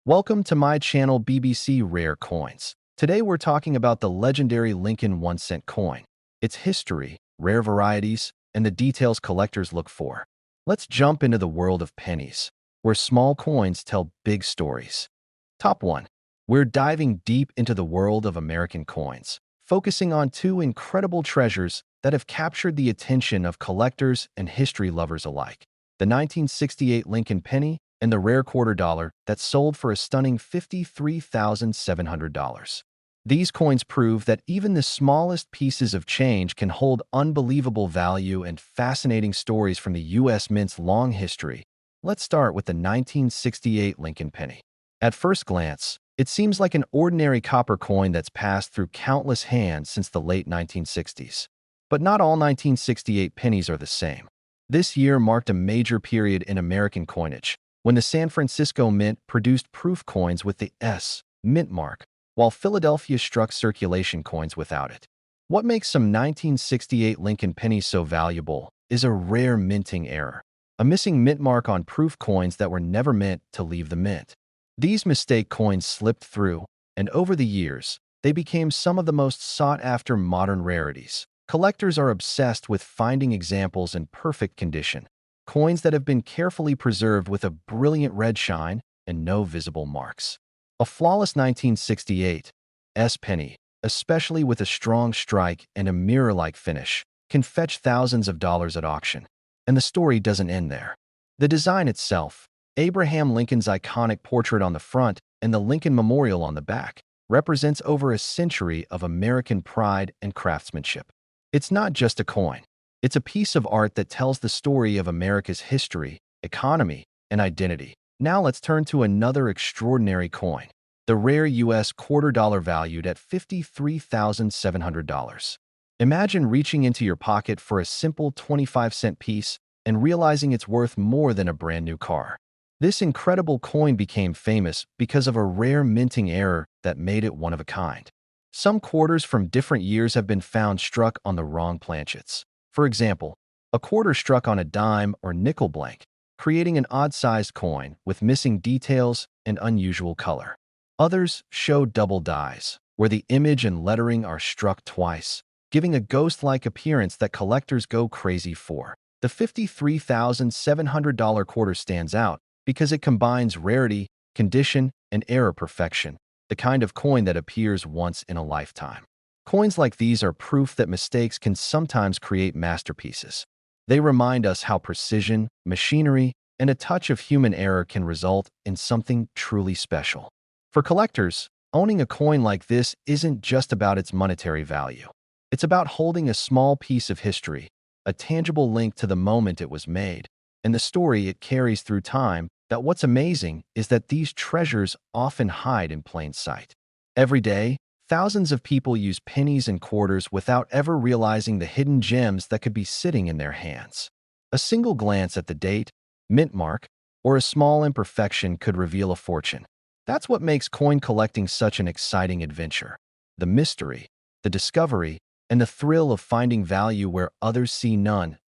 Welcome to my channel BBC Rare Coins. Today we're talking about the legendary Lincoln 1-cent coin, its history, rare varieties, and the details collectors look for. Let's jump into the world of pennies, where small coins tell big stories. Top 1. We're diving deep into the world of American coins, focusing on two incredible treasures that have captured the attention of collectors and history lovers alike. The 1968 Lincoln penny and the rare quarter dollar that sold for a stunning $53,700. These coins prove that even the smallest pieces of change can hold unbelievable value and fascinating stories from the U.S. Mint's long history. Let's start with the 1968 Lincoln penny. At first glance, it seems like an ordinary copper coin that's passed through countless hands since the late 1960s. But not all 1968 pennies are the same. This year marked a major period in American coinage, when the San Francisco Mint produced proof coins with the S Mint mark, while Philadelphia struck circulation coins without it. What makes some 1968 Lincoln pennies so valuable is a rare minting error, a missing mint mark on proof coins that were never meant to leave the mint. These mistake coins slipped through, and over the years, they became some of the most sought-after modern rarities. Collectors are obsessed with finding examples in perfect condition, coins that have been carefully preserved with a brilliant red shine and no visible marks. A flawless 1968 S penny, especially with a strong strike and a mirror-like finish, can fetch thousands of dollars at auction. And the story doesn't end there. The design itself, Abraham Lincoln's iconic portrait on the front and the Lincoln Memorial on the back, represents over a century of American pride and craftsmanship. It's not just a coin. It's a piece of art that tells the story of America's history, economy, and identity. Now let's turn to another extraordinary coin, the rare U.S. quarter dollar valued at $53,700. Imagine reaching into your pocket for a simple 25-cent piece and realizing it's worth more than a brand new car. This incredible coin became famous because of a rare minting error that made it one of a kind. Some quarters from different years have been found struck on the wrong planchets. For example, a quarter struck on a dime or nickel blank, creating an odd-sized coin with missing details and unusual color. Others show double dies, where the image and lettering are struck twice, giving a ghost-like appearance that collectors go crazy for. The $53,700 quarter stands out because it combines rarity, condition, and error perfection, the kind of coin that appears once in a lifetime. Coins like these are proof that mistakes can sometimes create masterpieces. They remind us how precision, machinery, and a touch of human error can result in something truly special. For collectors, owning a coin like this isn't just about its monetary value. It's about holding a small piece of history, a tangible link to the moment it was made, and the story it carries through time. That what's amazing is that these treasures often hide in plain sight. Every day, thousands of people use pennies and quarters without ever realizing the hidden gems that could be sitting in their hands. A single glance at the date, mint mark, or a small imperfection could reveal a fortune. That's what makes coin collecting such an exciting adventure. The mystery, the discovery, and the thrill of finding value where others see none.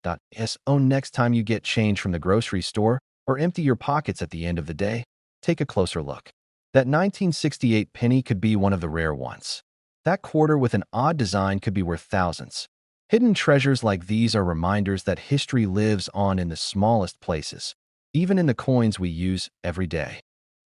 Next time you get change from the grocery store, or empty your pockets at the end of the day, take a closer look. That 1968 penny could be one of the rare ones. That quarter with an odd design could be worth thousands. Hidden treasures like these are reminders that history lives on in the smallest places, even in the coins we use every day.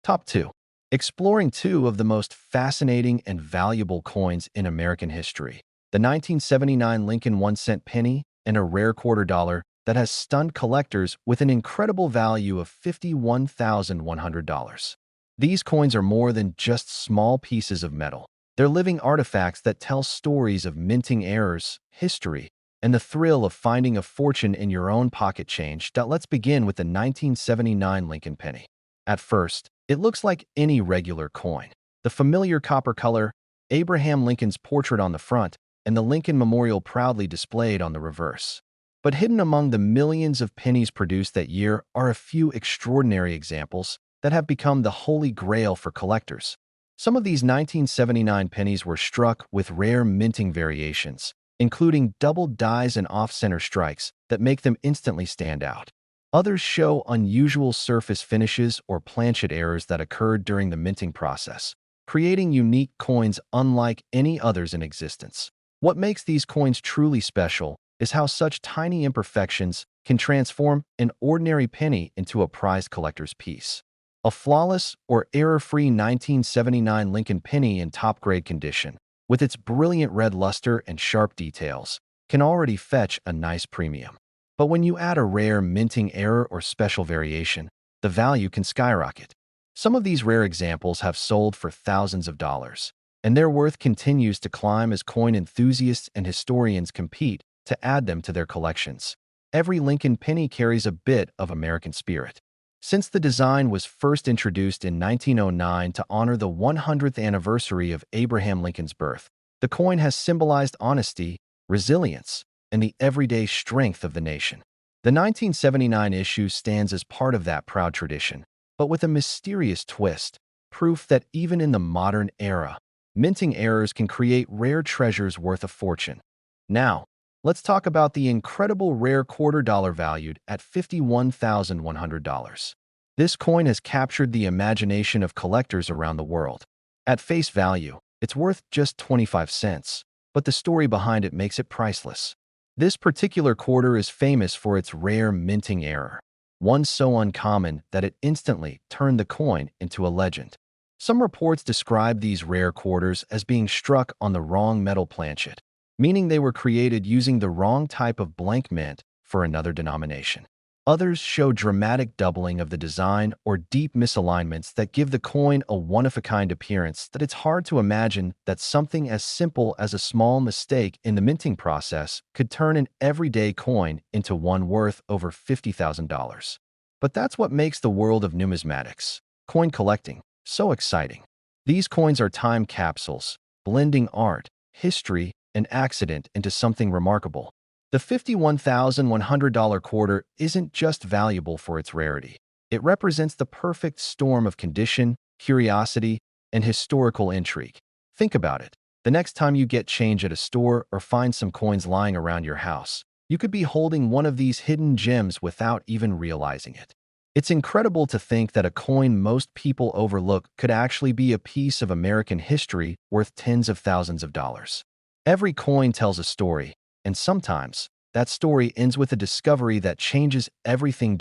Top 2. Exploring two of the most fascinating and valuable coins in American history. The 1979 Lincoln 1-cent penny and a rare quarter dollar that has stunned collectors with an incredible value of $51,100. These coins are more than just small pieces of metal. They're living artifacts that tell stories of minting errors, history, and the thrill of finding a fortune in your own pocket change. Let's begin with the 1979 Lincoln penny. At first, it looks like any regular coin. The familiar copper color, Abraham Lincoln's portrait on the front, and the Lincoln Memorial proudly displayed on the reverse. But hidden among the millions of pennies produced that year are a few extraordinary examples that have become the holy grail for collectors. Some of these 1979 pennies were struck with rare minting variations, including double dies and off-center strikes that make them instantly stand out. Others show unusual surface finishes or planchet errors that occurred during the minting process, creating unique coins unlike any others in existence. What makes these coins truly special is how such tiny imperfections can transform an ordinary penny into a prized collector's piece. A flawless or error-free 1979 Lincoln penny in top-grade condition, with its brilliant red luster and sharp details, can already fetch a nice premium. But when you add a rare minting error or special variation, the value can skyrocket. Some of these rare examples have sold for thousands of dollars, and their worth continues to climb as coin enthusiasts and historians compete to add them to their collections. Every Lincoln penny carries a bit of American spirit. Since the design was first introduced in 1909 to honor the 100th anniversary of Abraham Lincoln's birth, the coin has symbolized honesty, resilience, and the everyday strength of the nation. The 1979 issue stands as part of that proud tradition, but with a mysterious twist, proof that even in the modern era, minting errors can create rare treasures worth a fortune. Now, let's talk about the incredible rare $quarter valued at $51,100. This coin has captured the imagination of collectors around the world. At face value, it's worth just 25 cents, but the story behind it makes it priceless. This particular quarter is famous for its rare minting error, one so uncommon that it instantly turned the coin into a legend. Some reports describe these rare quarters as being struck on the wrong metal planchet, meaning they were created using the wrong type of blank mint for another denomination. Others show dramatic doubling of the design or deep misalignments that give the coin a one-of-a-kind appearance that it's hard to imagine that something as simple as a small mistake in the minting process could turn an everyday coin into one worth over $50,000. But that's what makes the world of numismatics, coin collecting, so exciting. These coins are time capsules, blending art, history, and accident into something remarkable. The $51,100 quarter isn't just valuable for its rarity. It represents the perfect storm of condition, curiosity, and historical intrigue. Think about it. The next time you get change at a store or find some coins lying around your house, you could be holding one of these hidden gems without even realizing it. It's incredible to think that a coin most people overlook could actually be a piece of American history worth tens of thousands of dollars. Every coin tells a story, and sometimes that story ends with a discovery that changes everything.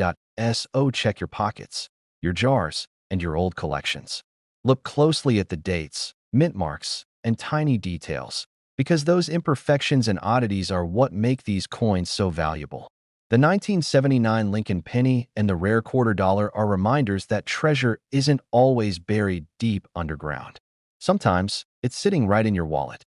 So check your pockets, your jars, and your old collections. Look closely at the dates, mint marks, and tiny details, because those imperfections and oddities are what make these coins so valuable. The 1979 Lincoln penny and the rare $quarter are reminders that treasure isn't always buried deep underground. Sometimes it's sitting right in your wallet.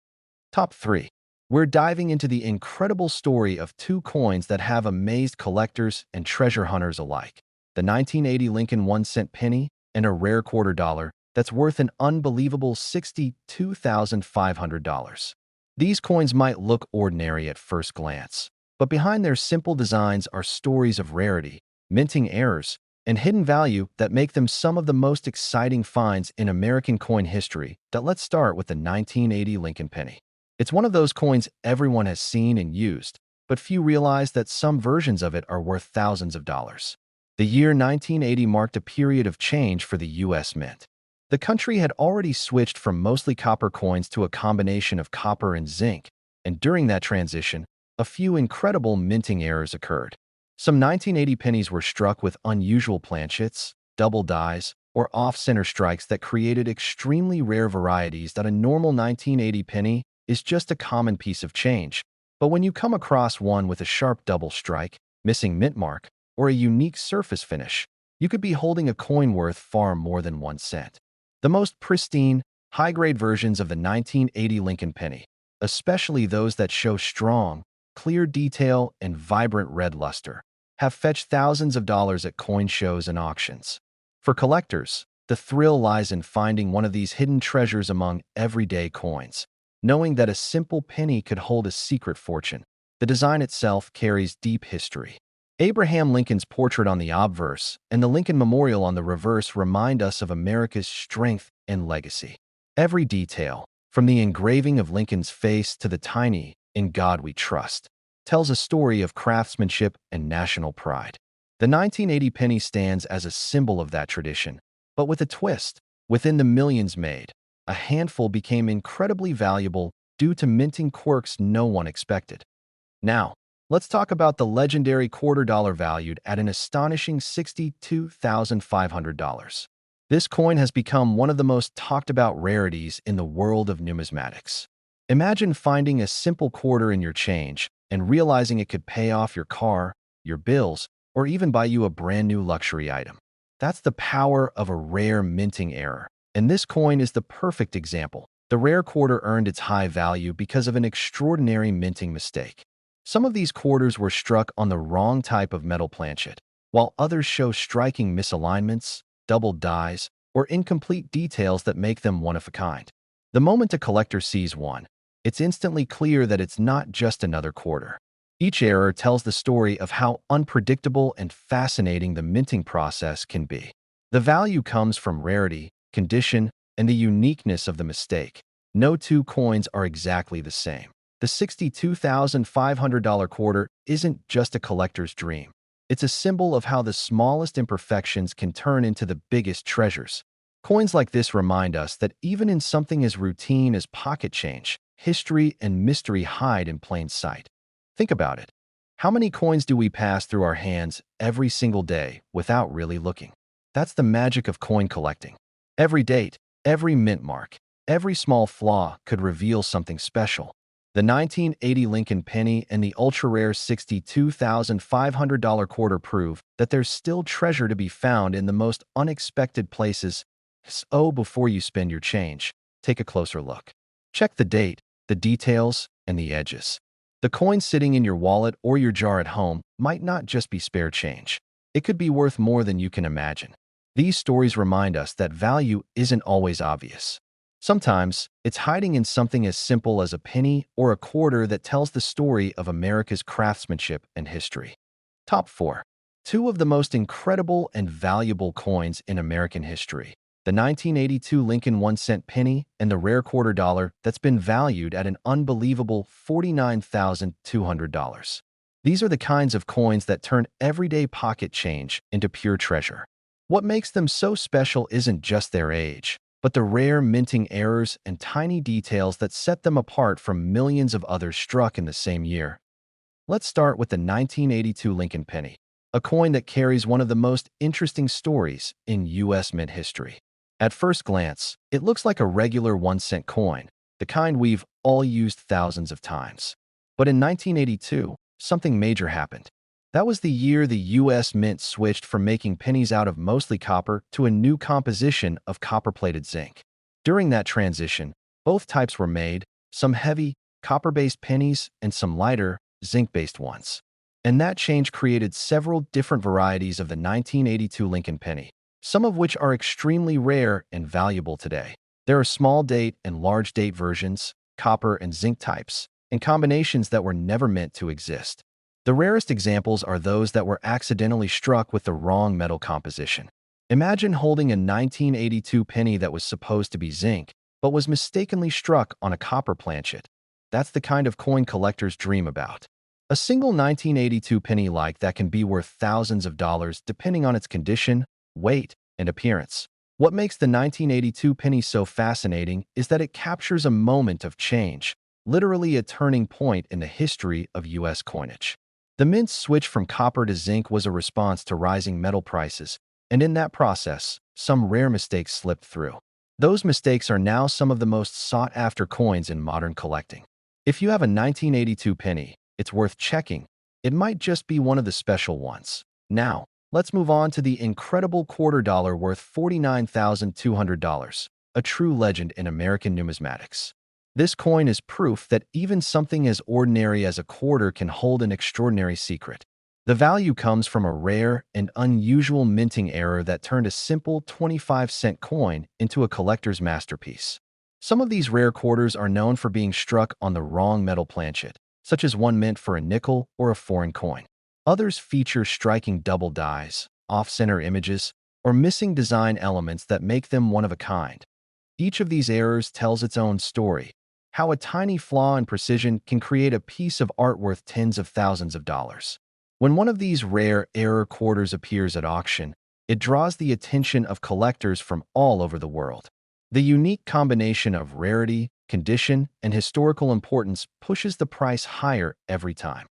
Top 3. We're diving into the incredible story of two coins that have amazed collectors and treasure hunters alike. The 1980 Lincoln 1-cent penny and a rare $quarter that's worth an unbelievable $62,500. These coins might look ordinary at first glance, but behind their simple designs are stories of rarity, minting errors, and hidden value that make them some of the most exciting finds in American coin history. Let's start with the 1980 Lincoln penny. It's one of those coins everyone has seen and used, but few realize that some versions of it are worth thousands of dollars. The year 1980 marked a period of change for the U.S. Mint. The country had already switched from mostly copper coins to a combination of copper and zinc, and during that transition, a few incredible minting errors occurred. Some 1980 pennies were struck with unusual planchets, double dies, or off-center strikes that created extremely rare varieties that a normal 1980 penny is just a common piece of change. But when you come across one with a sharp double strike, missing mint mark, or a unique surface finish, you could be holding a coin worth far more than 1 cent. The most pristine, high-grade versions of the 1980 Lincoln penny, especially those that show strong, clear detail and vibrant red luster, have fetched thousands of dollars at coin shows and auctions. For collectors, the thrill lies in finding one of these hidden treasures among everyday coins, knowing that a simple penny could hold a secret fortune. The design itself carries deep history. Abraham Lincoln's portrait on the obverse and the Lincoln Memorial on the reverse remind us of America's strength and legacy. Every detail, from the engraving of Lincoln's face to the tiny "In God We Trust," tells a story of craftsmanship and national pride. The 1980 penny stands as a symbol of that tradition, but with a twist. Within the millions made, a handful became incredibly valuable due to minting quirks no one expected. Now, let's talk about the legendary quarter dollar valued at an astonishing $62,500. This coin has become one of the most talked about rarities in the world of numismatics. Imagine finding a simple quarter in your change and realizing it could pay off your car, your bills, or even buy you a brand new luxury item. That's the power of a rare minting error, and this coin is the perfect example. The rare quarter earned its high value because of an extraordinary minting mistake. Some of these quarters were struck on the wrong type of metal planchet, while others show striking misalignments, double dies, or incomplete details that make them one of a kind. The moment a collector sees one, it's instantly clear that it's not just another quarter. Each error tells the story of how unpredictable and fascinating the minting process can be. The value comes from rarity, condition, and the uniqueness of the mistake. No two coins are exactly the same. The $62,500 quarter isn't just a collector's dream. It's a symbol of how the smallest imperfections can turn into the biggest treasures. Coins like this remind us that even in something as routine as pocket change, history and mystery hide in plain sight. Think about it. How many coins do we pass through our hands every single day without really looking? That's the magic of coin collecting. Every date, every mint mark, every small flaw could reveal something special. The 1980 Lincoln penny and the ultra-rare $62,500 quarter prove that there's still treasure to be found in the most unexpected places. So before you spend your change, take a closer look. Check the date, the details, and the edges. The coin sitting in your wallet or your jar at home might not just be spare change. It could be worth more than you can imagine. These stories remind us that value isn't always obvious. Sometimes, it's hiding in something as simple as a penny or a quarter that tells the story of America's craftsmanship and history. Top 4. Two of the most incredible and valuable coins in American history. The 1982 Lincoln 1-cent penny and the rare quarter dollar that's been valued at an unbelievable $49,200. These are the kinds of coins that turn everyday pocket change into pure treasure. What makes them so special isn't just their age, but the rare minting errors and tiny details that set them apart from millions of others struck in the same year. Let's start with the 1982 Lincoln penny, a coin that carries one of the most interesting stories in U.S. mint history. At first glance, it looks like a regular 1-cent coin, the kind we've all used thousands of times. But in 1982, something major happened. That was the year the U.S. Mint switched from making pennies out of mostly copper to a new composition of copper-plated zinc. During that transition, both types were made, some heavy, copper-based pennies and some lighter, zinc-based ones. And that change created several different varieties of the 1982 Lincoln penny, some of which are extremely rare and valuable today. There are small date and large date versions, copper and zinc types, and combinations that were never meant to exist. The rarest examples are those that were accidentally struck with the wrong metal composition. Imagine holding a 1982 penny that was supposed to be zinc, but was mistakenly struck on a copper planchet. That's the kind of coin collectors dream about. A single 1982 penny like that can be worth thousands of dollars depending on its condition, weight, and appearance. What makes the 1982 penny so fascinating is that it captures a moment of change, literally a turning point in the history of U.S. coinage. The mint's switch from copper to zinc was a response to rising metal prices, and in that process, some rare mistakes slipped through. Those mistakes are now some of the most sought-after coins in modern collecting. If you have a 1982 penny, it's worth checking. It might just be one of the special ones. Now, let's move on to the incredible quarter dollar worth $49,200, a true legend in American numismatics. This coin is proof that even something as ordinary as a quarter can hold an extraordinary secret. The value comes from a rare and unusual minting error that turned a simple 25-cent coin into a collector's masterpiece. Some of these rare quarters are known for being struck on the wrong metal planchet, such as one meant for a nickel or a foreign coin. Others feature striking double dies, off-center images, or missing design elements that make them one of a kind. Each of these errors tells its own story, how a tiny flaw in precision can create a piece of art worth tens of thousands of dollars. When one of these rare error quarters appears at auction, it draws the attention of collectors from all over the world. The unique combination of rarity, condition, and historical importance pushes the price higher every time.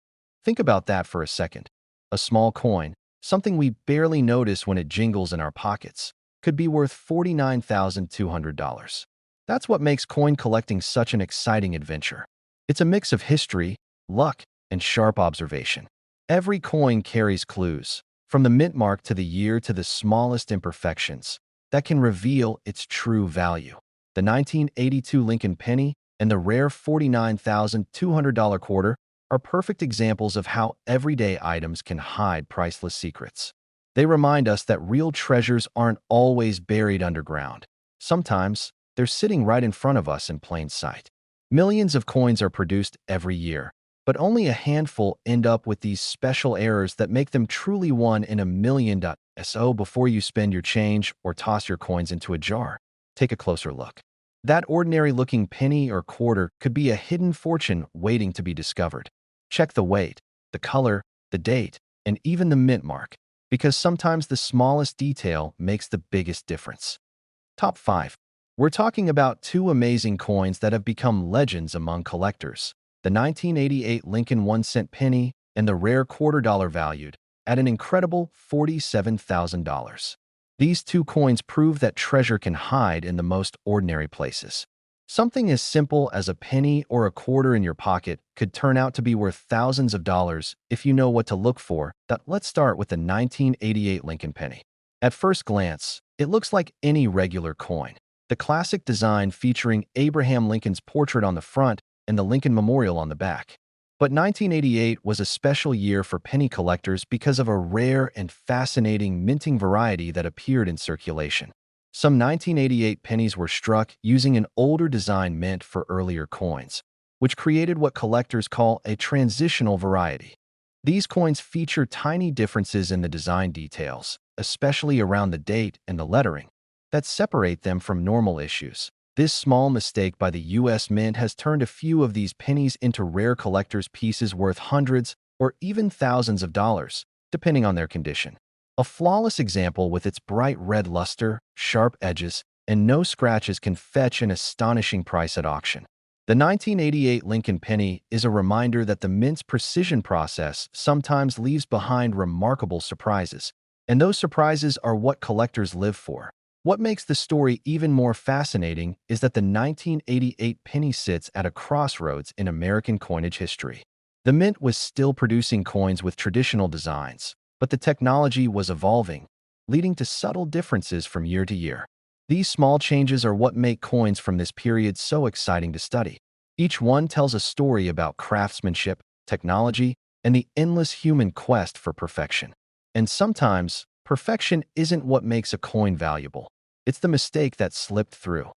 Think about that for a second. A small coin, something we barely notice when it jingles in our pockets, could be worth $49,200. That's what makes coin collecting such an exciting adventure. It's a mix of history, luck, and sharp observation. Every coin carries clues, from the mint mark to the year to the smallest imperfections, that can reveal its true value. The 1982 Lincoln penny and the rare $49,200 quarter are perfect examples of how everyday items can hide priceless secrets. They remind us that real treasures aren't always buried underground. Sometimes, they're sitting right in front of us in plain sight. Millions of coins are produced every year, but only a handful end up with these special errors that make them truly one in a million. So before you spend your change or toss your coins into a jar, take a closer look. That ordinary-looking penny or quarter could be a hidden fortune waiting to be discovered. Check the weight, the color, the date, and even the mint mark, because sometimes the smallest detail makes the biggest difference. Top 5. We're talking about two amazing coins that have become legends among collectors: the 1988 Lincoln 1-cent penny and the rare $quarter valued at an incredible $47,000. These two coins prove that treasure can hide in the most ordinary places. Something as simple as a penny or a quarter in your pocket could turn out to be worth thousands of dollars if you know what to look for. Let's start with the 1988 Lincoln penny. At first glance, it looks like any regular coin. The classic design featuring Abraham Lincoln's portrait on the front and the Lincoln Memorial on the back. But 1988 was a special year for penny collectors because of a rare and fascinating minting variety that appeared in circulation. Some 1988 pennies were struck using an older design meant for earlier coins, which created what collectors call a transitional variety. These coins feature tiny differences in the design details, especially around the date and the lettering, that separate them from normal issues. This small mistake by the U.S. Mint has turned a few of these pennies into rare collector's pieces worth hundreds or even thousands of dollars, depending on their condition. A flawless example with its bright red luster, sharp edges, and no scratches can fetch an astonishing price at auction. The 1988 Lincoln penny is a reminder that the mint's precision process sometimes leaves behind remarkable surprises, and those surprises are what collectors live for. What makes the story even more fascinating is that the 1988 penny sits at a crossroads in American coinage history. The mint was still producing coins with traditional designs, but the technology was evolving, leading to subtle differences from year to year. These small changes are what make coins from this period so exciting to study. Each one tells a story about craftsmanship, technology, and the endless human quest for perfection. And sometimes, perfection isn't what makes a coin valuable. It's the mistake that slipped through.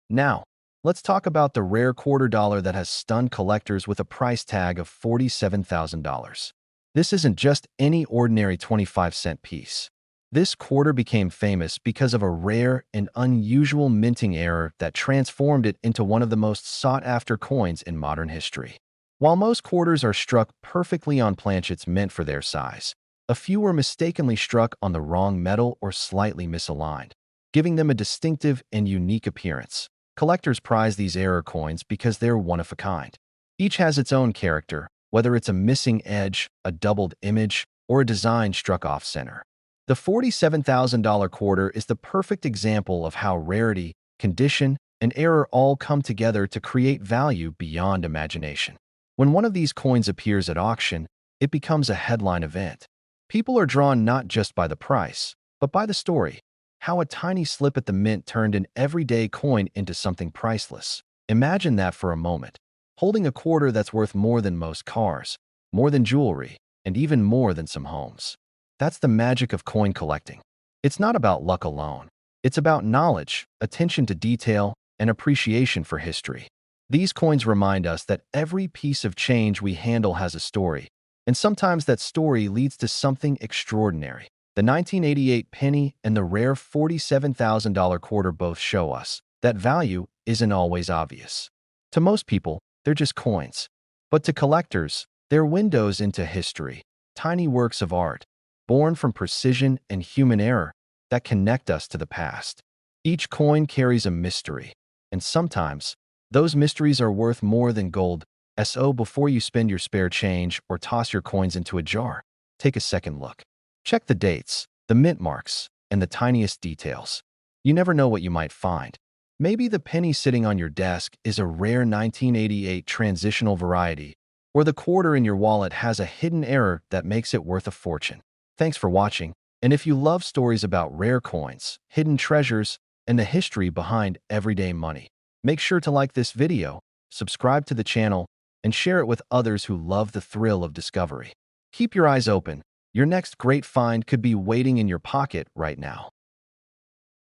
Now, let's talk about the rare $quarter that has stunned collectors with a price tag of $47,000. This isn't just any ordinary 25-cent piece. This quarter became famous because of a rare and unusual minting error that transformed it into one of the most sought-after coins in modern history. While most quarters are struck perfectly on planchets meant for their size, a few were mistakenly struck on the wrong metal or slightly misaligned, giving them a distinctive and unique appearance. Collectors prize these error coins because they're one of a kind. Each has its own character, whether it's a missing edge, a doubled image, or a design struck off-center. The $47,000 quarter is the perfect example of how rarity, condition, and error all come together to create value beyond imagination. When one of these coins appears at auction, it becomes a headline event. People are drawn not just by the price, but by the story. How a tiny slip at the mint turned an everyday coin into something priceless. Imagine that for a moment. Holding a quarter that's worth more than most cars, more than jewelry, and even more than some homes. That's the magic of coin collecting. It's not about luck alone. It's about knowledge, attention to detail, and appreciation for history. These coins remind us that every piece of change we handle has a story, and sometimes that story leads to something extraordinary. The 1988 penny and the rare $47,000 quarter both show us that value isn't always obvious. To most people, they're just coins. But to collectors, they're windows into history. tiny works of art, born from precision and human error that connect us to the past. Each coin carries a mystery, and sometimes those mysteries are worth more than gold. So before you spend your spare change or toss your coins into a jar, take a second look. Check the dates, the mint marks, and the tiniest details. You never know what you might find. Maybe the penny sitting on your desk is a rare 1988 transitional variety, or the quarter in your wallet has a hidden error that makes it worth a fortune. Thanks for watching, and if you love stories about rare coins, hidden treasures, and the history behind everyday money, make sure to like this video, subscribe to the channel, and share it with others who love the thrill of discovery. Keep your eyes open. Your next great find could be waiting in your pocket right now.